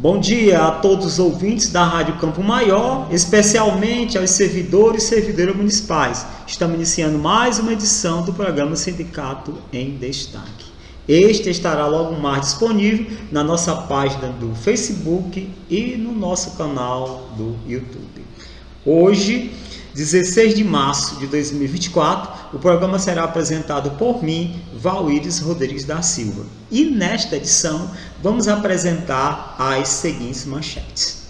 Bom dia a todos os ouvintes da Rádio Campo Maior, especialmente aos servidores e servidoras municipais. Estamos iniciando mais uma edição do programa Sindicato em Destaque. Este estará logo mais disponível na nossa página do Facebook e no nosso canal do YouTube. Hoje, 16 de março de 2024, o programa será apresentado por mim, Valíris Rodrigues da Silva. E nesta edição, vamos apresentar as seguintes manchetes.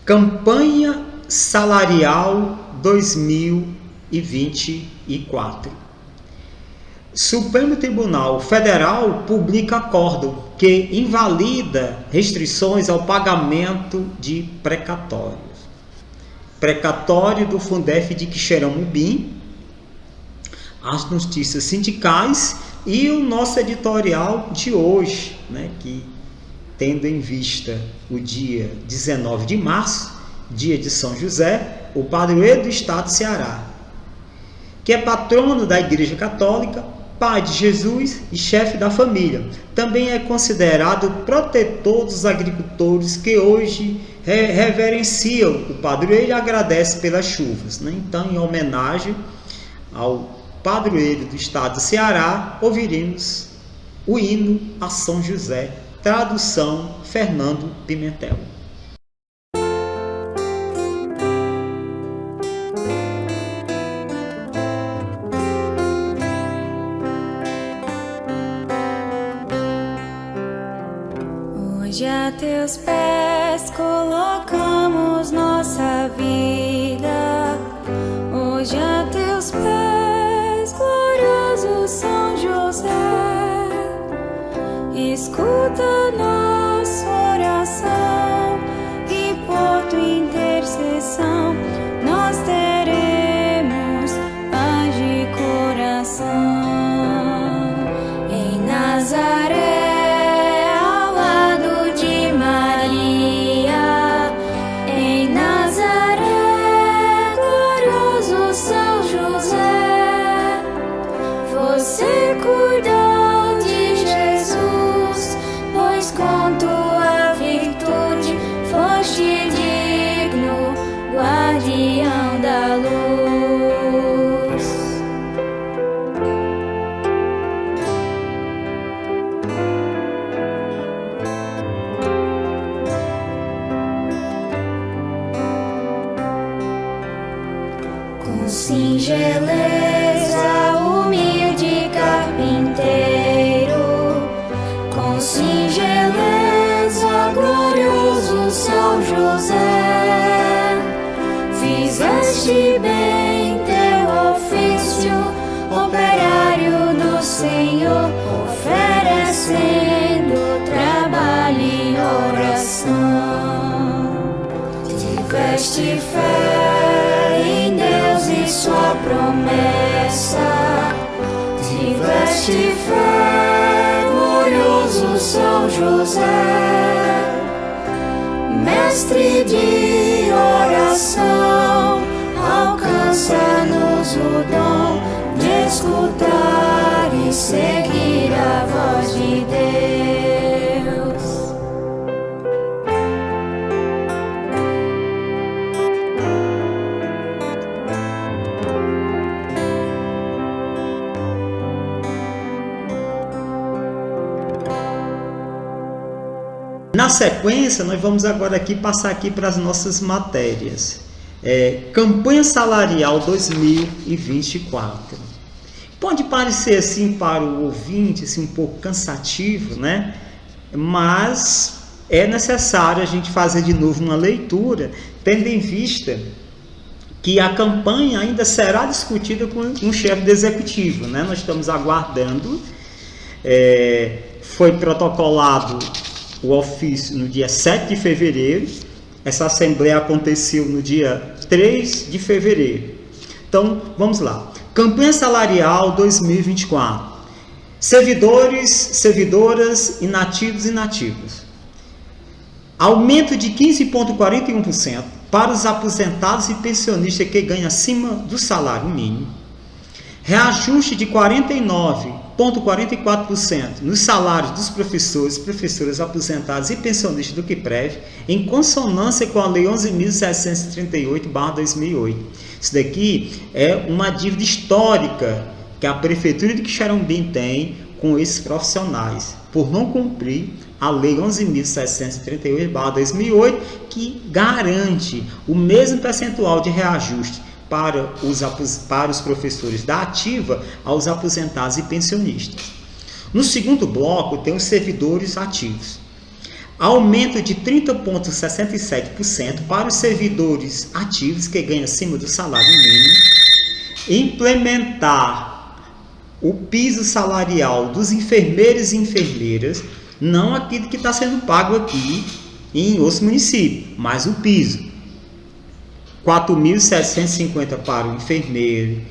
Campanha Salarial 2024. Supremo Tribunal Federal publica acórdão que invalida restrições ao pagamento de precatórios. Precatório do Fundef de Quixeramobim, as notícias sindicais e o nosso editorial de hoje, que tendo em vista o dia 19 de março, dia de São José, o padroeiro do estado do Ceará, que é patrono da Igreja Católica, pai de Jesus e chefe da família. Também é considerado protetor dos agricultores que hoje reverenciam o padroeiro e agradecem pelas chuvas. Então, em homenagem ao padroeiro do estado do Ceará, ouviremos o hino a São José, tradução Fernando Pimentel. Hoje a teus pés colocamos nossa vida. Hoje a teus pés, glorioso São José, escuta nossa oração e por tua intercessão nós teremos paz de coração. Em Nazaré, singeleza, humilde carpinteiro, com singeleza, glorioso São José, fizeste bem teu ofício, operário do Senhor, oferecendo trabalho e oração. Tiveste fé em Deus e sua promessa, tiveste fé, glorioso São José, mestre de oração, alcança-nos o dom de escutar e seguir a voz de Deus. Na sequência, nós vamos agora passar para as nossas matérias. Campanha Salarial 2024. Pode parecer assim para o ouvinte assim, um pouco cansativo, mas é necessário a gente fazer de novo uma leitura, tendo em vista que a campanha ainda será discutida com um chefe do executivo. Nós estamos aguardando. Foi protocolado o ofício no dia 7 de fevereiro, essa assembleia aconteceu no dia 3 de fevereiro. Então, vamos lá. Campanha Salarial 2024. Servidores, servidoras, inativos e inativas. Aumento de 15,41% para os aposentados e pensionistas que ganham acima do salário mínimo. Reajuste de 49 9,44% nos salários dos professores, professoras aposentados e pensionistas do QUIPREV, em consonância com a Lei 11.738/2008. Isso daqui é uma dívida histórica que a Prefeitura de Quixeramobim tem com esses profissionais, por não cumprir a Lei 11.738/2008, que garante o mesmo percentual de reajuste para os professores da ativa aos aposentados e pensionistas. No segundo bloco, tem os servidores ativos. Aumento de 30,67% para os servidores ativos que ganham acima do salário mínimo. Implementar o piso salarial dos enfermeiros e enfermeiras, não aquilo que está sendo pago aqui em outros municípios, mas o piso. 4.750 para o enfermeiro,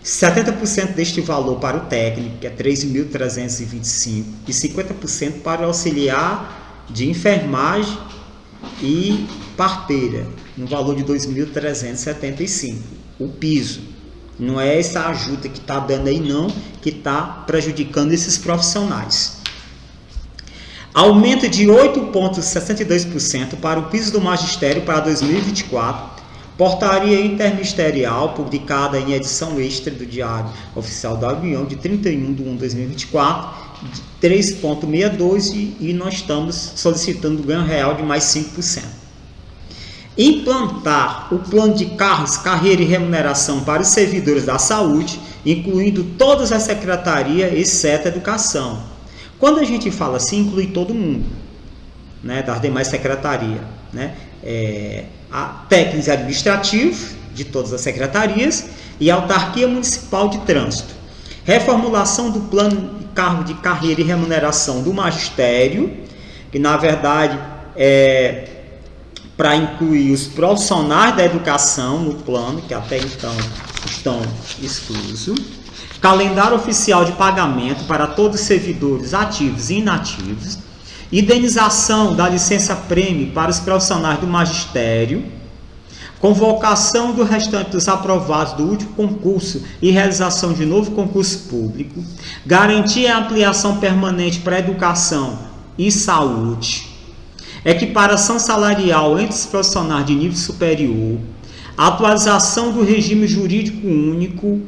70% deste valor para o técnico, que é 3.325, e 50% para o auxiliar de enfermagem e parteira, no valor de 2.375, o piso. Não é essa ajuda que está dando aí não, que está prejudicando esses profissionais. Aumento de 8,62% para o piso do magistério para 2024, portaria interministerial publicada em edição extra do Diário Oficial da União de 31/1/2024, de 3,62%, e nós estamos solicitando ganho real de mais 5%. Implantar o plano de cargos, carreira e remuneração para os servidores da saúde, incluindo todas as secretarias, exceto a educação. Quando a gente fala assim, inclui todo mundo, né, das demais secretarias, né? A técnicos administrativos de todas as secretarias e a autarquia municipal de trânsito. Reformulação do plano de cargo de carreira e remuneração do magistério, que na verdade é para incluir os profissionais da educação no plano, que até então estão exclusos. Calendário oficial de pagamento para todos os servidores ativos e inativos. Indenização da licença-prêmio para os profissionais do magistério. Convocação do restante dos aprovados do último concurso e realização de novo concurso público. Garantir a ampliação permanente para a educação e saúde. Equiparação salarial entre os profissionais de nível superior. Atualização do regime jurídico único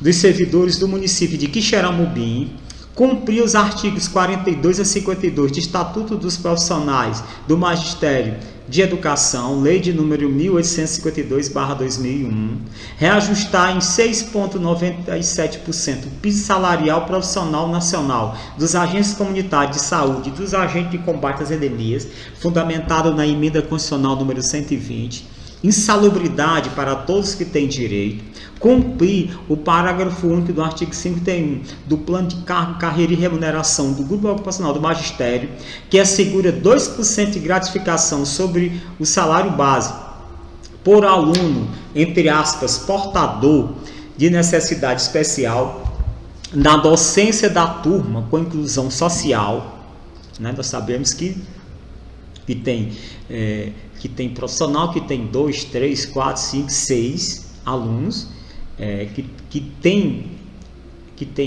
dos servidores do município de Quixeramobim. Cumprir os artigos 42 a 52 do Estatuto dos Profissionais do Magistério de Educação, Lei de número 1852/2001, reajustar em 6,97% o piso salarial profissional nacional dos agentes comunitários de saúde e dos agentes de combate às endemias, fundamentado na emenda constitucional número 120, insalubridade para todos que têm direito, cumprir o parágrafo único do artigo 51 do Plano de Cargo, Carreira e Remuneração do Grupo Ocupacional do Magistério, que assegura 2% de gratificação sobre o salário base por aluno, entre aspas, portador de necessidade especial, na docência da turma com inclusão social, né? Nós sabemos que tem profissional que tem 2, 3, 4, 5, 6 alunos, que tem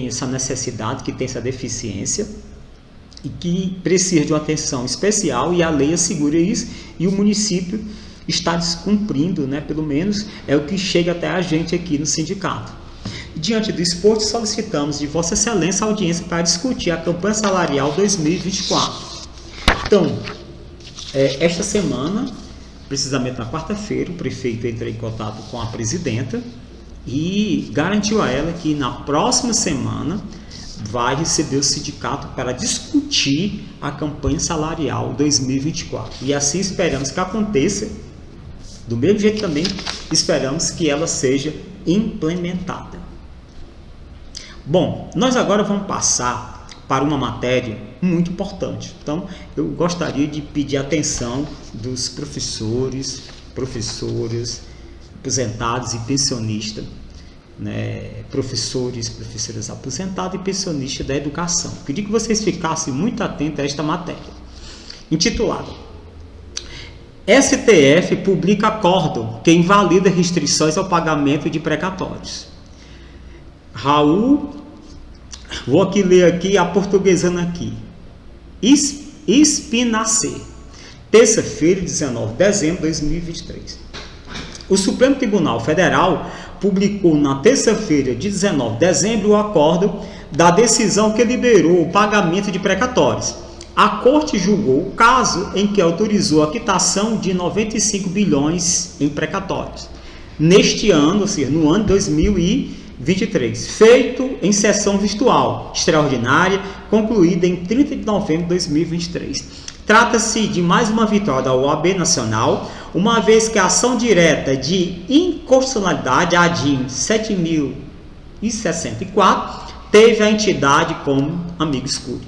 essa necessidade, que tem essa deficiência e que precisa de uma atenção especial, e a lei assegura isso, e o município está descumprindo, né? Pelo menos é o que chega até a gente aqui no sindicato. Diante do exposto, solicitamos de Vossa Excelência a audiência para discutir a campanha salarial 2024. Então, esta semana, precisamente na quarta-feira, o prefeito entrou em contato com a presidenta e garantiu a ela que na próxima semana vai receber o sindicato para discutir a campanha salarial 2024. E assim esperamos que aconteça. Do mesmo jeito também esperamos que ela seja implementada. Bom, nós agora vamos passar para uma matéria muito importante. Então, eu gostaria de pedir a atenção dos professores, professoras, aposentados e pensionistas, né, professores, professoras aposentados e pensionistas da educação. Queria que vocês ficassem muito atentos a esta matéria, intitulada STF publica acórdão que invalida restrições ao pagamento de precatórios. Raul Vou aqui ler aqui a portuguesando aqui. Espinacê. Terça-feira, 19 de dezembro de 2023. O Supremo Tribunal Federal publicou na terça-feira de 19 de dezembro o acórdão da decisão que liberou o pagamento de precatórios. A Corte julgou o caso em que autorizou a quitação de 95 bilhões em precatórios. Neste ano, ou seja, no ano 2023, feito em sessão virtual extraordinária, concluída em 30 de novembro de 2023. Trata-se de mais uma vitória da OAB Nacional, uma vez que a ação direta de inconstitucionalidade, a ADIM 7064, teve a entidade como amigo escuro.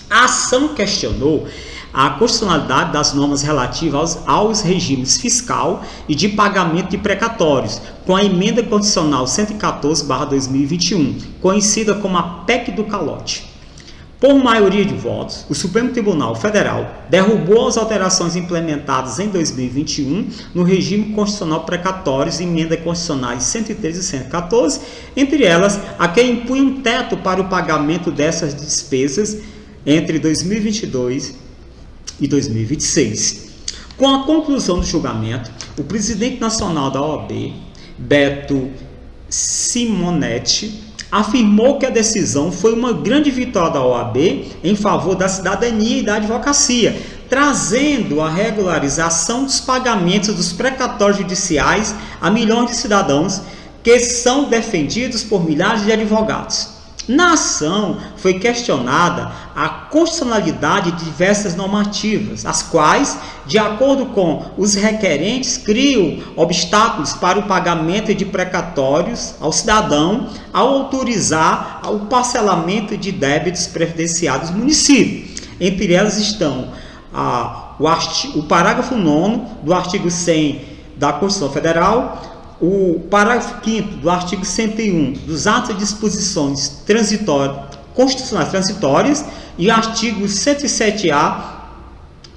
A ação questionou a constitucionalidade das normas relativas aos regimes fiscal e de pagamento de precatórios, com a emenda constitucional 114/2021, conhecida como a PEC do calote. Por maioria de votos, o Supremo Tribunal Federal derrubou as alterações implementadas em 2021 no regime constitucional precatórios e emendas constitucionais 113 e 114, entre elas a que impunha um teto para o pagamento dessas despesas entre 2022 e 2026. Com a conclusão do julgamento, o presidente nacional da OAB, Beto Simonetti, afirmou que a decisão foi uma grande vitória da OAB em favor da cidadania e da advocacia, trazendo a regularização dos pagamentos dos precatórios judiciais a milhões de cidadãos que são defendidos por milhares de advogados. Na ação, foi questionada a constitucionalidade de diversas normativas, as quais, de acordo com os requerentes, criam obstáculos para o pagamento de precatórios ao cidadão ao autorizar o parcelamento de débitos previdenciários do município. Entre elas estão o parágrafo 9º do artigo 100 da Constituição Federal, o parágrafo 5º do artigo 101 dos atos e disposições constitucionais transitórias e o artigo 107A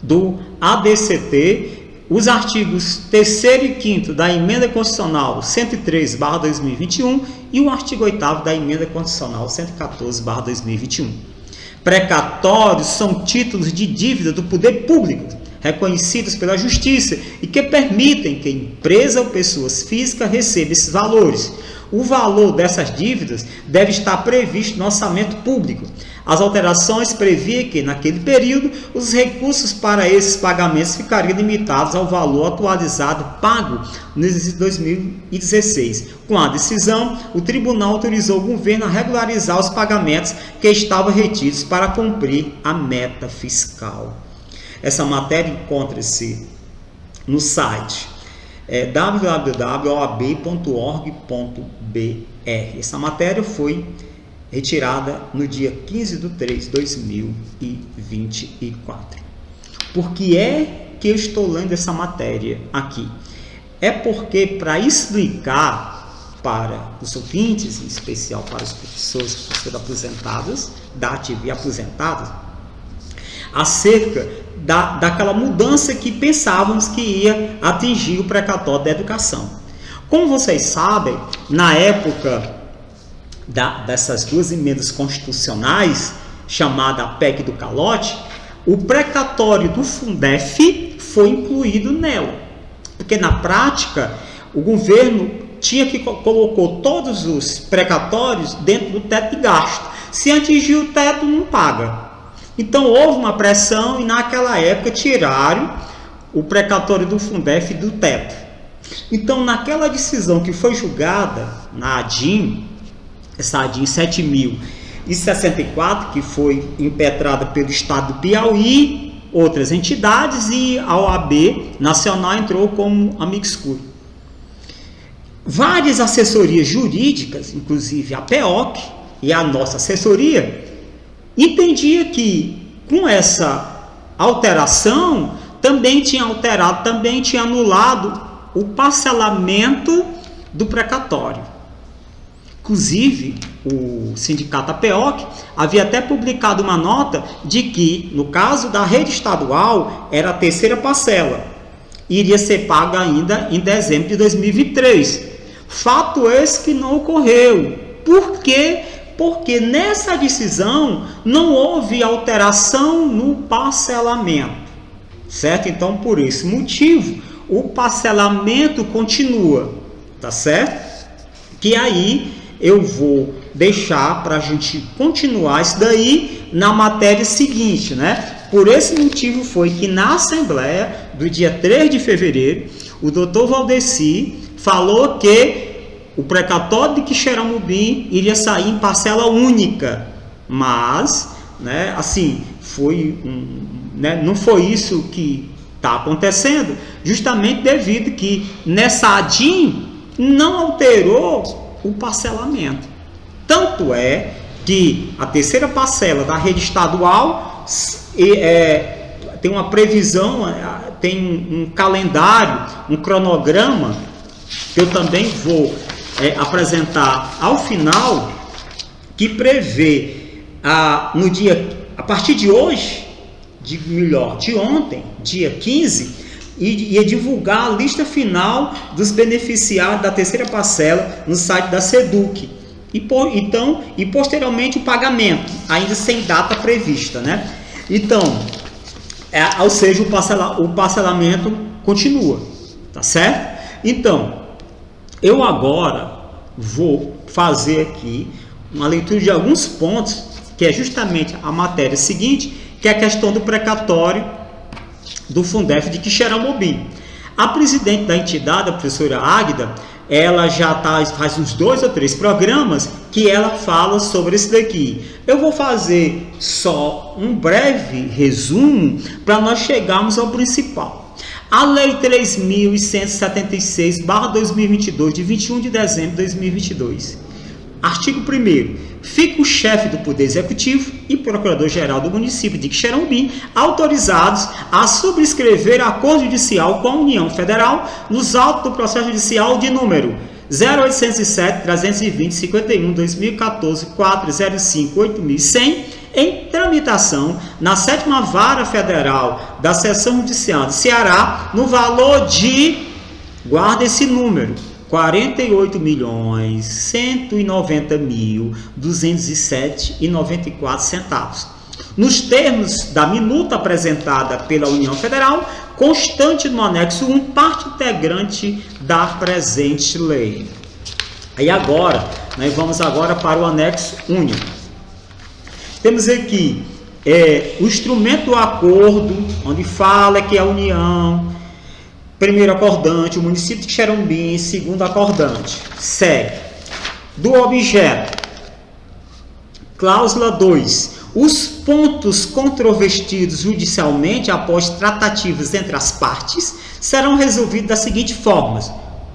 do ADCT, os artigos 3º e 5º da Emenda Constitucional 103/2021 e o artigo 8º da Emenda Constitucional 114/2021. Precatórios são títulos de dívida do poder público, reconhecidos pela Justiça e que permitem que empresa ou pessoas físicas recebam esses valores. O valor dessas dívidas deve estar previsto no orçamento público. As alterações previam que, naquele período, os recursos para esses pagamentos ficariam limitados ao valor atualizado pago no exercício 2016. Com a decisão, o tribunal autorizou o governo a regularizar os pagamentos que estavam retidos para cumprir a meta fiscal. Essa matéria encontra-se no site www.oab.org.br. Essa matéria foi retirada no dia 15 de 3 de 2024. Por que é que eu estou lendo essa matéria aqui? É porque, para explicar para os ouvintes, em especial para os professores aposentados, da ativa e aposentados, acerca daquela mudança que pensávamos que ia atingir o precatório da educação. Como vocês sabem, na época dessas duas emendas constitucionais, chamada PEC do calote, o precatório do Fundef foi incluído nela, porque na prática o governo colocou todos os precatórios dentro do teto de gasto. Se atingir o teto, não paga. Então houve uma pressão e naquela época tiraram o precatório do Fundef do teto. Então naquela decisão que foi julgada na ADIM, essa ADIM 7064, que foi impetrada pelo Estado do Piauí, outras entidades, e a OAB Nacional entrou como amigo escuro. Várias assessorias jurídicas, inclusive a PEOC e a nossa assessoria, entendia que com essa alteração também tinha anulado o parcelamento do precatório. Inclusive, o sindicato APEOC havia até publicado uma nota de que, no caso da rede estadual, era a terceira parcela, iria ser paga ainda em dezembro de 2023. Fato esse que não ocorreu. Por quê? Porque nessa decisão não houve alteração no parcelamento, certo? Então, por esse motivo, o parcelamento continua, tá certo? Que aí eu vou deixar para a gente continuar isso daí na matéria seguinte, né? Por esse motivo foi que na Assembleia do dia 3 de fevereiro, o doutor Valdeci falou que o precatório de Quixeramobim iria sair em parcela única, mas, né, assim, não foi isso que está acontecendo, justamente devido que nessa ADIM não alterou o parcelamento. Tanto é que a terceira parcela da rede estadual tem uma previsão, tem um calendário, um cronograma, que eu também vou apresentar ao final, que prevê a partir de hoje, de ontem, dia 15, ia divulgar a lista final dos beneficiários da terceira parcela no site da SEDUC. E posteriormente o pagamento, ainda sem data prevista, né? Então, ou seja, o parcelamento continua, tá certo? Então, eu agora vou fazer aqui uma leitura de alguns pontos, que é justamente a matéria seguinte, que é a questão do precatório do Fundef de Quixeramobim. A presidente da entidade, a professora Águida, ela já faz uns 2 ou 3 programas que ela fala sobre isso daqui. Eu vou fazer só um breve resumo para nós chegarmos ao principal. A Lei 3.176/2022, de 21 de dezembro de 2022. Artigo 1º. Fica o chefe do Poder Executivo e Procurador-Geral do município de Quixeramobim autorizados a subscrever acordo judicial com a União Federal nos autos do processo judicial de número 0807-320-51-2014-405-8100 em tramitação na 7ª Vara Federal da Seção Judicial de Ceará no valor de, guarda esse número, R$ 48.190.207,94, nos termos da minuta apresentada pela União Federal, constante no anexo 1, parte integrante da presente lei. Aí agora, nós vamos agora para o anexo único. Temos aqui o instrumento do acordo, onde fala que a União, primeiro acordante, o município de Quixeramobim, segundo acordante. Segue. Do objeto. Cláusula 2. Os pontos controvertidos judicialmente após tratativas entre as partes serão resolvidos da seguinte forma.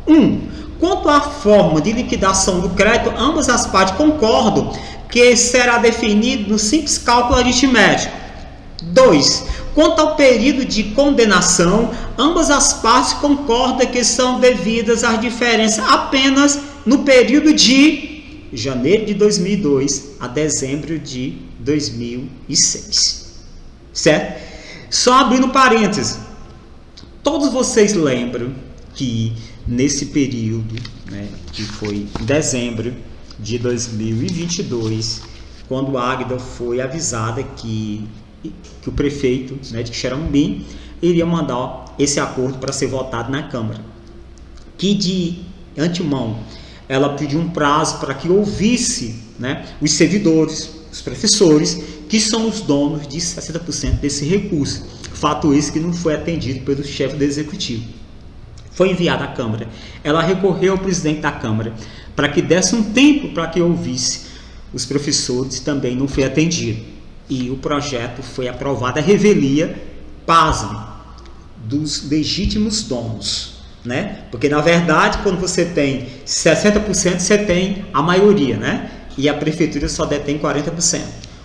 1. Quanto à forma de liquidação do crédito, ambas as partes concordam que será definido no simples cálculo aritmético. 2. Quanto ao período de condenação, ambas as partes concordam que são devidas as diferenças apenas no período de janeiro de 2002 a dezembro de 2006. Certo? Só abrindo parênteses. Todos vocês lembram que nesse período, né, que foi em dezembro de 2022, quando a Águida foi avisada que o prefeito, né, de Quixeramobim iria mandar esse acordo para ser votado na Câmara, que de antemão ela pediu um prazo para que ouvisse, né, os servidores, os professores, que são os donos de 60% desse recurso. Fato esse que não foi atendido pelo chefe do Executivo. Foi enviado à Câmara. Ela recorreu ao presidente da Câmara para que desse um tempo para que ouvisse os professores, também não foi atendido. E o projeto foi aprovado à revelia, pasmem, dos legítimos donos, né? Porque na verdade, quando você tem 60%, você tem a maioria, né? E a prefeitura só detém 40%.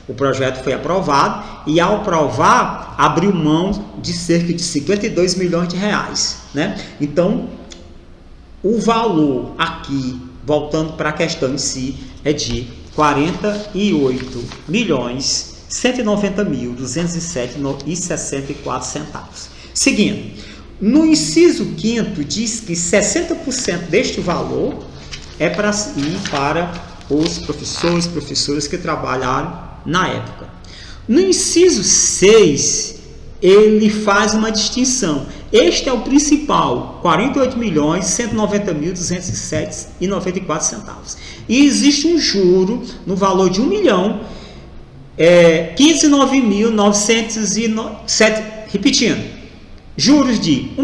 O projeto foi aprovado e, ao aprovar, abriu mão de cerca de 52 milhões de reais, né? Então, o valor aqui, voltando para a questão em si, é de 48.190.207,64. Seguindo, no inciso 5º diz que 60% deste valor é para ir para os professores, professoras que trabalharam na época. No inciso 6, ele faz uma distinção. Este é o principal, R$ 48.190.207,94. E existe um juro no valor de R$ 509.907, repetindo, juros de R$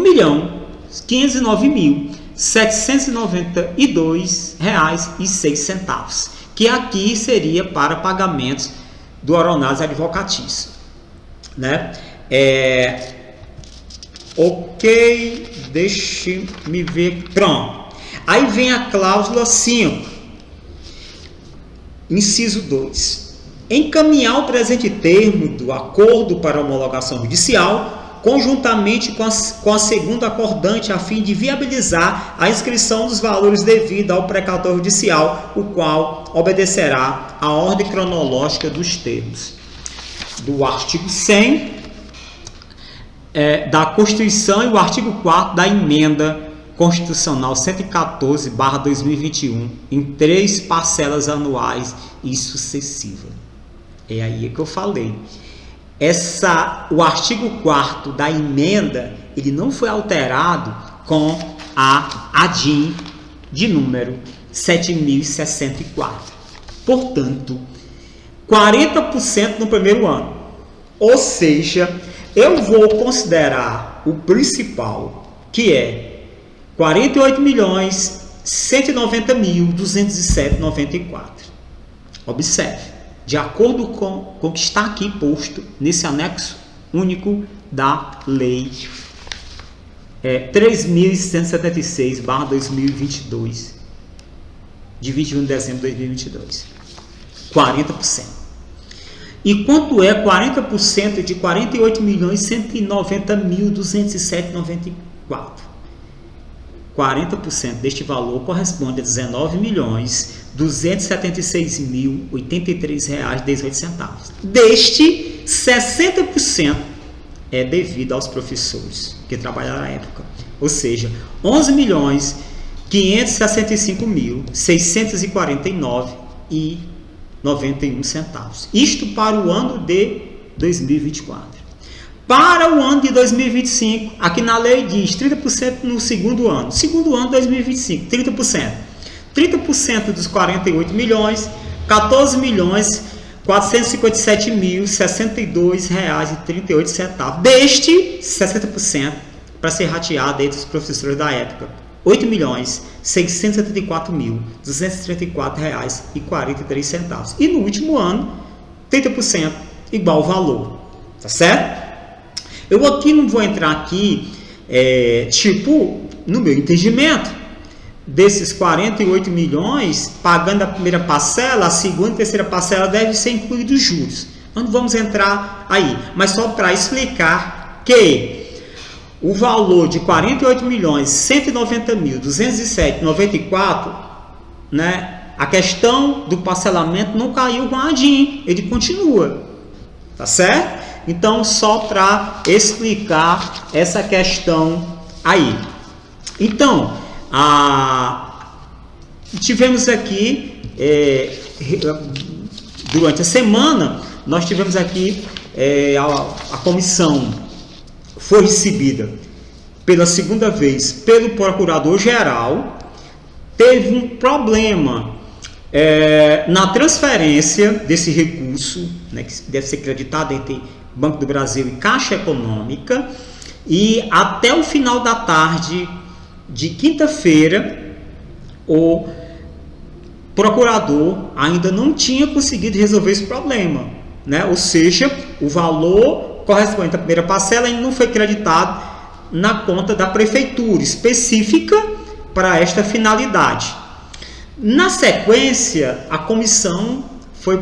1.509.792,06, que aqui seria para pagamentos do honorários advocatícios, né? Ok, deixe-me ver, pronto. Aí vem a cláusula 5, inciso 2. Encaminhar o presente termo do acordo para homologação judicial, conjuntamente com a segunda acordante, a fim de viabilizar a inscrição dos valores devidos ao precatório judicial, o qual obedecerá à ordem cronológica dos termos do artigo 100 da Constituição e o artigo 4 da Emenda Constitucional 114/2021, em 3 parcelas anuais e sucessivas. É aí que eu falei. O artigo 4º da emenda, ele não foi alterado com a ADIM de número 7064. Portanto, 40% no primeiro ano. Ou seja, eu vou considerar o principal, que é R$ 48.190.207,94. Observe, de acordo com o que está aqui posto nesse anexo único da Lei 3.176/2022, de 21 de dezembro de 2022. 40%. E quanto é 40% de R$ 48.190.207,94? 40% deste valor corresponde a R$ 19.276.083,18. Deste, 60% é devido aos professores que trabalharam na época. Ou seja, R$ 11.565.649,91. Isto para o ano de 2024. Para o ano de 2025, aqui na lei diz 30% no segundo ano. Segundo ano, 2025, 30%. 30% dos 48 milhões, R$ 14.457.062,38. Deste, 60% para ser rateado entre os professores da época. R$ 8.674.234,43. E no último ano, 30% igual valor. Tá certo? Eu aqui não vou entrar aqui, no meu entendimento, desses 48 milhões, pagando a primeira parcela, a segunda e terceira parcela deve ser incluídos os juros. Nós não vamos entrar aí, mas só para explicar que o valor de R$ 48.190.207,94, né, a questão do parcelamento não caiu com a ADIM, ele continua, tá certo? Então, só para explicar essa questão aí. Então, tivemos aqui, durante a semana, nós tivemos aqui, a comissão foi recebida pela segunda vez pelo Procurador-Geral, teve um problema na transferência desse recurso, né, que deve ser creditado entre Banco do Brasil e Caixa Econômica, e até o final da tarde de quinta-feira, o procurador ainda não tinha conseguido resolver esse problema, né? Ou seja, o valor correspondente à primeira parcela ainda não foi creditado na conta da prefeitura específica para esta finalidade. Na sequência, a comissão foi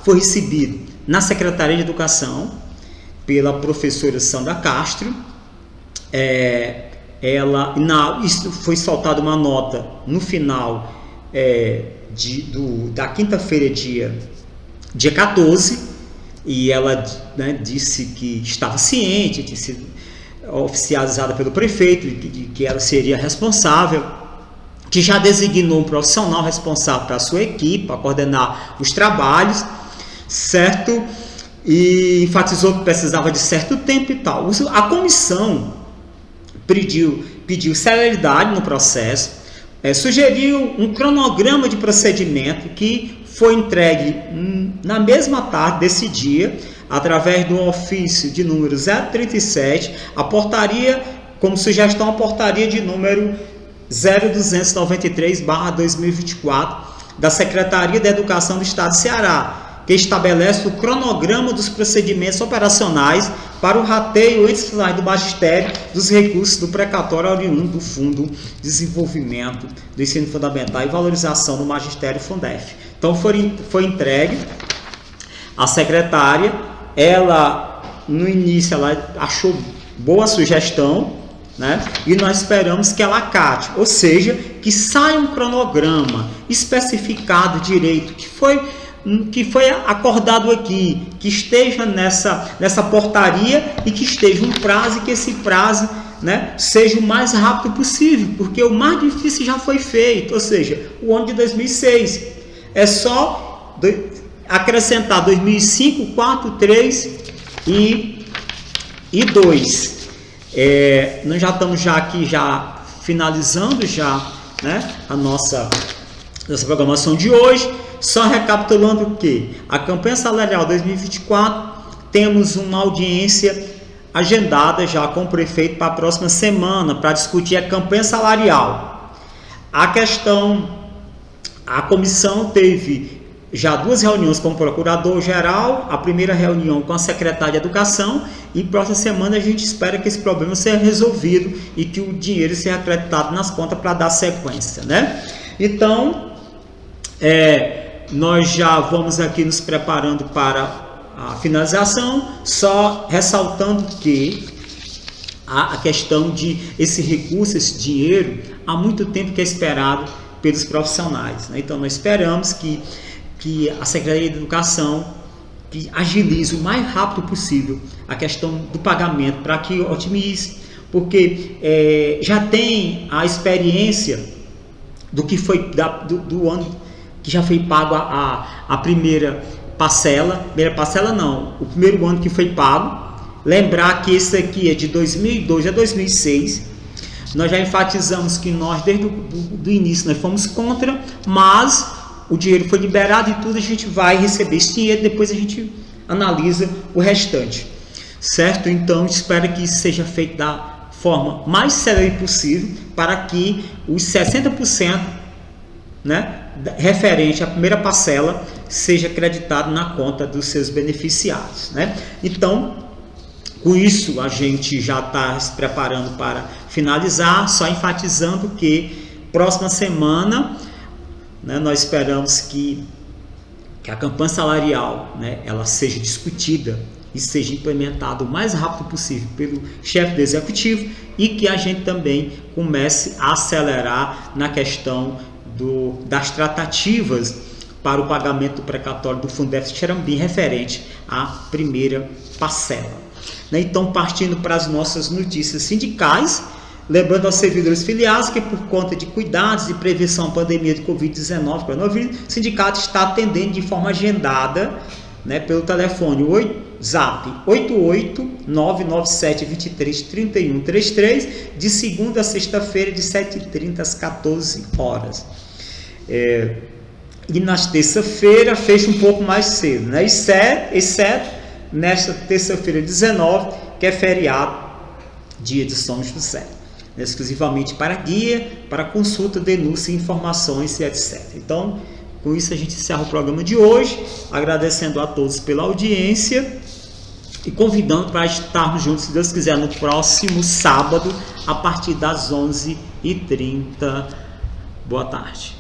recebida na Secretaria de Educação pela professora Sandra Castro. Isso foi soltada uma nota no final da quinta-feira, dia 14, e ela, né, disse que estava ciente, tinha sido oficializada pelo prefeito, de que ela seria responsável que já designou um profissional responsável para a sua equipe, para coordenar os trabalhos, certo? E enfatizou que precisava de certo tempo e tal. A comissão pediu celeridade no processo, sugeriu um cronograma de procedimento que foi entregue na mesma tarde desse dia, através do ofício de número 037, a portaria, como sugestão, a portaria de número 0293/2024 da Secretaria da Educação do Estado de Ceará, que estabelece o cronograma dos procedimentos operacionais para o rateio entre os do magistério dos recursos do precatório oriundo do Fundo de Desenvolvimento do Ensino Fundamental e Valorização do Magistério Fundef. Então foi entregue à secretária. Ela, no início, ela achou boa sugestão, né? E nós esperamos que ela acate, ou seja, que saia um cronograma especificado direito, que foi acordado aqui, que esteja nessa portaria e que esteja um prazo, e que esse prazo, né, seja o mais rápido possível, porque o mais difícil já foi feito, ou seja, o ano de 2006. É só acrescentar 2005, 4, 3 e 2. Nós já estamos aqui finalizando né, a nossa programação de hoje. Só recapitulando que a campanha salarial 2024, temos uma audiência agendada já com o prefeito para a próxima semana para discutir a campanha salarial. A comissão teve já 2 reuniões com o procurador-geral, a primeira reunião com a secretária de Educação, e próxima semana a gente espera que esse problema seja resolvido e que o dinheiro seja acreditado nas contas para dar sequência, né? Então, nós já vamos aqui nos preparando para a finalização, só ressaltando que a questão de esse recurso, esse dinheiro, há muito tempo que é esperado pelos profissionais, né? Então nós esperamos que a Secretaria de Educação que agilize o mais rápido possível a questão do pagamento, para que otimize, porque já tem a experiência do que foi do ano que já foi pago a primeira parcela, o primeiro ano que foi pago. Lembrar que esse aqui é de 2002 a 2006. Nós já enfatizamos que nós, desde o início, nós fomos contra, mas o dinheiro foi liberado e tudo, a gente vai receber esse dinheiro, depois a gente analisa o restante, certo? Então, espero que isso seja feito da forma mais célere possível, para que os 60%, né, referente à primeira parcela, seja acreditado na conta dos seus beneficiários, né? Então, com isso, a gente já está se preparando para finalizar, só enfatizando que próxima semana, né, nós esperamos que a campanha salarial, né, ela seja discutida e seja implementada o mais rápido possível pelo chefe do executivo, e que a gente também comece a acelerar na questão das tratativas para o pagamento do precatório do Fundef Xerambim referente à primeira parcela. Então, partindo para as nossas notícias sindicais, lembrando aos servidores filiados que, por conta de cuidados de prevenção à pandemia de Covid-19, o sindicato está atendendo de forma agendada, né, pelo telefone Zap 88997233133, de segunda a sexta-feira, de 7h30 às 14 horas. E na terça-feira fecha um pouco mais cedo, né? Exceto nesta terça-feira 19, que é feriado, dia de São José, né? Exclusivamente para guia, para consulta, denúncia, informações e etc. Então, com isso a gente encerra o programa de hoje, agradecendo a todos pela audiência e convidando para estarmos juntos, se Deus quiser, no próximo sábado, a partir das 11h30. Boa tarde.